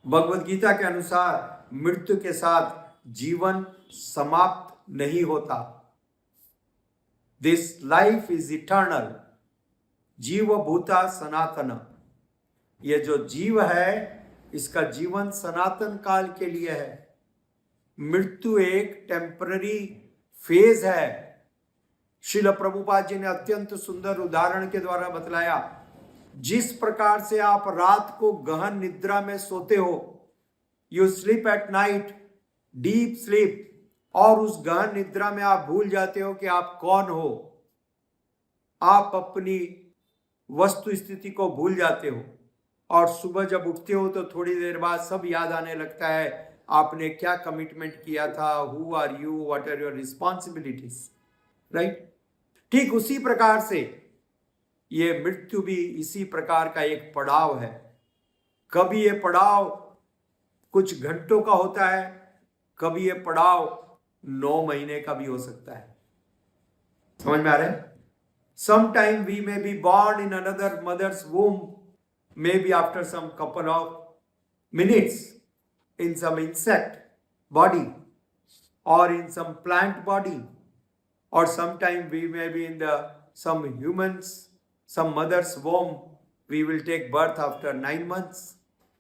भगवद गीता के अनुसार मृत्यु के साथ जीवन समाप्त नहीं होता। दिस लाइफ इज इटर्नल, जीव भूता सनातन। ये जो जीव है इसका जीवन सनातन काल के लिए है। मृत्यु एक टेम्पररी फेज है। श्रील प्रभुपाद जी ने अत्यंत सुंदर उदाहरण के द्वारा बतलाया, जिस प्रकार से आप रात को गहन निद्रा में सोते हो, you sleep at night, deep sleep, और उस गहन निद्रा में आप भूल जाते हो कि आप कौन हो। आप अपनी वस्तु स्थिति को भूल जाते हो और सुबह जब उठते हो तो थोड़ी देर बाद सब याद आने लगता है, आपने क्या कमिटमेंट किया था, who are you, what are your responsibilities, right. ठीक उसी प्रकार से ये मृत्यु भी इसी प्रकार का एक पड़ाव है। कभी ये पड़ाव कुछ घंटों का होता है, कभी ये पड़ाव 9 महीने का भी हो सकता है। समझ में आ रहा है? Sometime we may be born in another mother's womb, maybe after some couple of minutes in some insect body or in some plant body, or sometime we may be in some humans, some mother's womb, we will take birth after 9 months,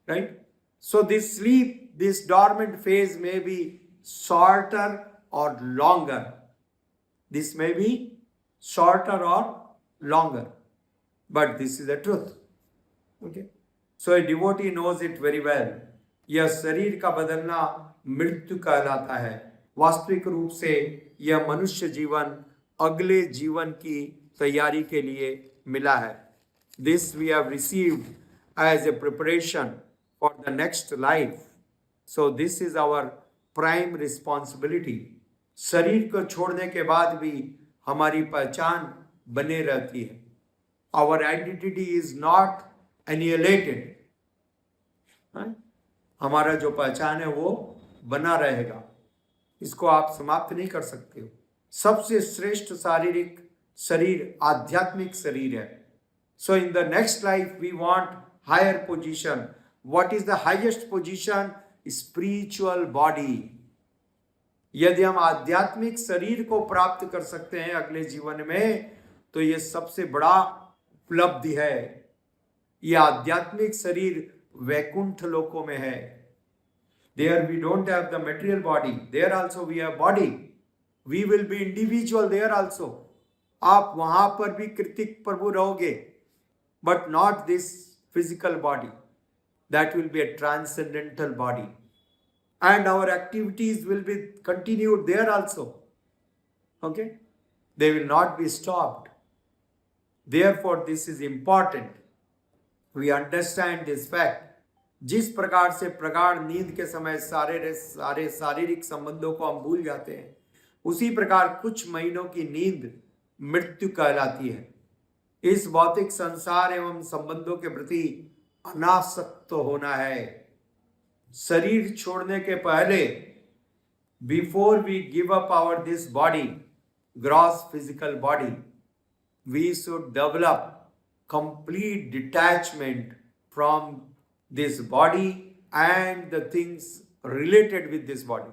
right? So this sleep, this dormant phase may be shorter or longer. This may be shorter or longer, but this is the truth. Okay, so a devotee knows it very well. यह शरीर का बदलना मृत्यु कहलाता है। वास्तविक रूप से यह मनुष्य जीवन अगले जीवन की तैयारी के लिए मिला है। This we have received as a preparation for the next life. So this is our prime responsibility. शरीर को छोड़ने के बाद भी हमारी पहचान बने रहती है। Our identity is not annihilated. हमारा जो पहचान है वो बना रहेगा, इसको आप समाप्त नहीं कर सकते हो। सबसे श्रेष्ठ शारीरिक शरीर आध्यात्मिक शरीर है। So in the next life we want higher position. What is the highest position? Spiritual body. यदि हम आध्यात्मिक शरीर को प्राप्त कर सकते हैं अगले जीवन में, तो ये सबसे बड़ा उपलब्धि है। यह आध्यात्मिक शरीर वैकुंठ लोकों में है। There we don't have the material body. There also we have body. We will be individual there also. आप वहां पर भी कृतिक प्रभु रहोगे, but not this physical body. That will be a transcendental body. And our activities will be continued there also. Okay? They will not be stopped. Therefore, this is important. We understand this fact. जिस प्रकार से प्रगाढ़ नींद के समय सारे शारीरिक संबंधों को हम भूल जाते हैं, उसी प्रकार कुछ महीनों की नींद मृत्यु कहलाती है। इस भौतिक संसार एवं संबंधों के प्रति अनासक्त होना है। शरीर छोड़ने के पहले, before we give up our this body, gross physical body, we should develop complete detachment from this body and the things related with this body.